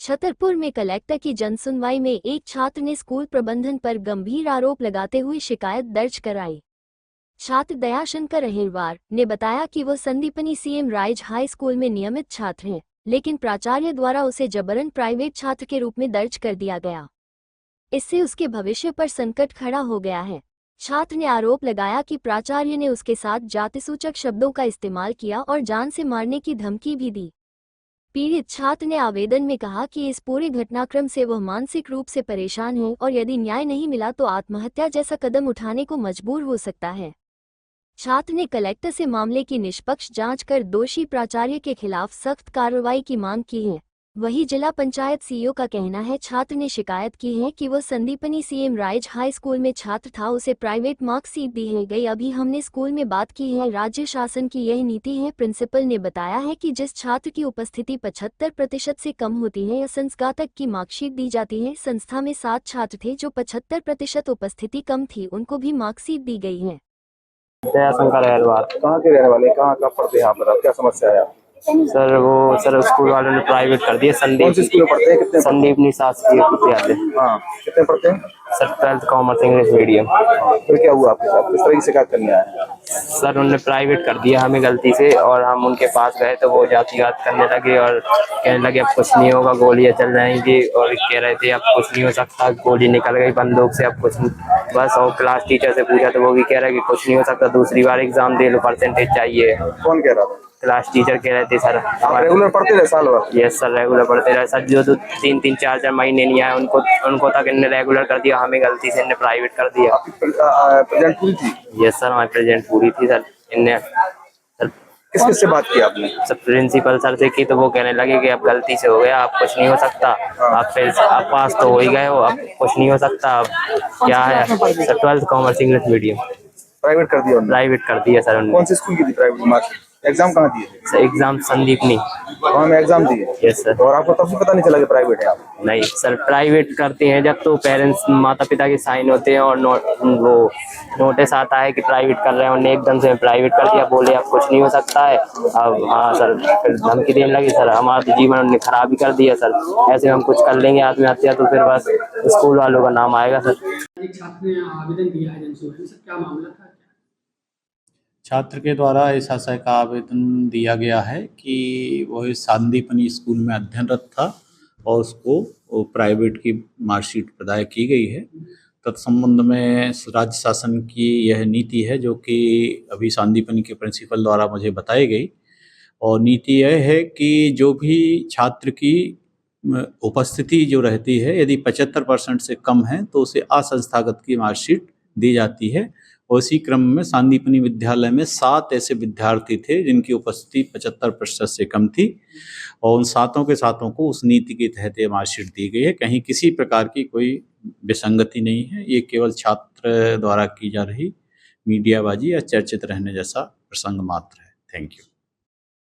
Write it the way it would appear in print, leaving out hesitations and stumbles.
छतरपुर में कलेक्टर की जनसुनवाई में एक छात्र ने स्कूल प्रबंधन पर गंभीर आरोप लगाते हुए शिकायत दर्ज कराई। छात्र दयाशंकर अहिरवार ने बताया कि वो Sandipani CM rise high school में नियमित छात्र हैं, लेकिन प्राचार्य द्वारा उसे जबरन प्राइवेट छात्र के रूप में दर्ज कर दिया गया। इससे उसके भविष्य पर संकट खड़ा हो गया है। छात्र ने आरोप लगाया कि प्राचार्य ने उसके साथ जातिसूचक शब्दों का इस्तेमाल किया और जान से मारने की धमकी भी दी। पीड़ित छात्र ने आवेदन में कहा कि इस पूरे घटनाक्रम से वह मानसिक रूप से परेशान है और यदि न्याय नहीं मिला तो आत्महत्या जैसा कदम उठाने को मजबूर हो सकता है। छात्र ने कलेक्टर से मामले की निष्पक्ष जांच कर दोषी प्राचार्य के खिलाफ सख्त कार्रवाई की मांग की है। वहीं जिला पंचायत सीईओ का कहना है, छात्र ने शिकायत की है कि वह Sandipani CM rise high school में छात्र था, उसे प्राइवेट मार्कशीट दी है गई। अभी हमने स्कूल में बात की है, राज्य शासन की यह नीति है। प्रिंसिपल ने बताया है कि जिस छात्र की उपस्थिति 75% से कम होती है या संस्नातक की मार्कशीट दी जाती है। संस्था में 7 छात्र थे जो 75% उपस्थिति कम थी, उनको भी मार्कशीट दी गई है। दयाशंकर अहिरवार। कहाँ के रहने वाले, कहाँ का पढ़ते हैं यहाँ पर, क्या समस्या है? सर स्कूल वालों ने प्राइवेट कर दिया। कौन सी स्कूल में पढ़ते हैं? कितने? संदीपनी शासकीय विद्यालय। हाँ, कितने पढ़ते हैं? Sir 12th commerce English medium. फिर क्या हुआ आपके साथ, किस तरह की शिकायत करने आए? सर उन्होंने प्राइवेट कर दिया हमें गलती से, और हम उनके पास गए तो वो जातिवाद करने लगे और कहने लगे अब कुछ नहीं होगा, गोलियां चल जाएंगी, और कह रहे थे अब कुछ नहीं हो सकता, गोली निकल गई बंदूक से, अब कुछ बस। और क्लास टीचर से पूछा तो वो भी कह रहा है कि कुछ नहीं हो सकता, दूसरी बार एग्जाम दे लो, परसेंटेज चाहिए। कौन कह रहा था? क्लास टीचर कह रहे थे सर। आप रेगुलर पढ़ते रहे साल भर? यस सर, रेगुलर पढ़ते रहे सर। जो 3-3, 4-4 महीने नहीं आए उनको तक इनने रेगुलर कर दिया, हमें गलती से इनने प्राइवेट कर दिया। प्रेजेंट पूरी थी? यस सर, हमारी प्रेजेंट पूरी थी सर। इनने सर किस से बात की आपने? सर प्रिंसिपल सर से की, तो वो कहने लगे कि अब गलती से हो गया, अब कुछ नहीं हो सकता, आप पास तो हो ही गए हो, अब कुछ नहीं हो सकता। अब क्या है sir, 12th commerce English medium. Private कर दिया? प्राइवेट कर दिया सर उन्होंने। कौन सी स्कूल की थी प्राइवेट मार्कशीट? एग्जाम कहाँ दिए? Sir exam Sandipani. वहाँ में एग्जाम दिए? Yes sir. और आपको तब से पता नहीं चला कि प्राइवेट है? आप नहीं सर, प्राइवेट करते हैं जब तो पेरेंट्स माता पिता के साइन होते हैं और वो नोटिस आता है कि प्राइवेट कर रहे हैं, उन्होंने एकदम से प्राइवेट कर दिया, बोले अब कुछ नहीं हो सकता है। अब हाँ सर, फिर धमकी देने लगी सर, हमारा तो जीवन उन्होंने खराब ही कर दिया सर। ऐसे हम कुछ कर लेंगे आत्महत्या तो फिर बस स्कूल वालों का नाम आएगा सर। एक छात्र ने आवेदन दिया है जनसुनवाई में, क्या मामला था? छात्र के द्वारा इस आशय का आवेदन दिया गया है कि वह संदीपनी स्कूल में अध्ययनरत था और उसको प्राइवेट की मार्कशीट प्रदान की गई है। तत्संबंध में राज्य शासन की यह नीति है जो कि अभी संदीपनी के प्रिंसिपल द्वारा मुझे बताई गई, और नीति यह है कि जो भी छात्र की उपस्थिति जो रहती है यदि 75% से कम है तो उसे असंस्थागत की मार्कशीट दी जाती है। और इसी क्रम में संदीपनी विद्यालय में 7 ऐसे विद्यार्थी थे जिनकी उपस्थिति 75% से कम थी, और उन सातों के सातों को उस नीति के तहत ये मार्कशीट दी गई है। कहीं किसी प्रकार की कोई विसंगति नहीं है, ये केवल छात्र द्वारा की जा रही मीडियाबाजी या चर्चित रहने जैसा प्रसंग मात्र है। Thank you.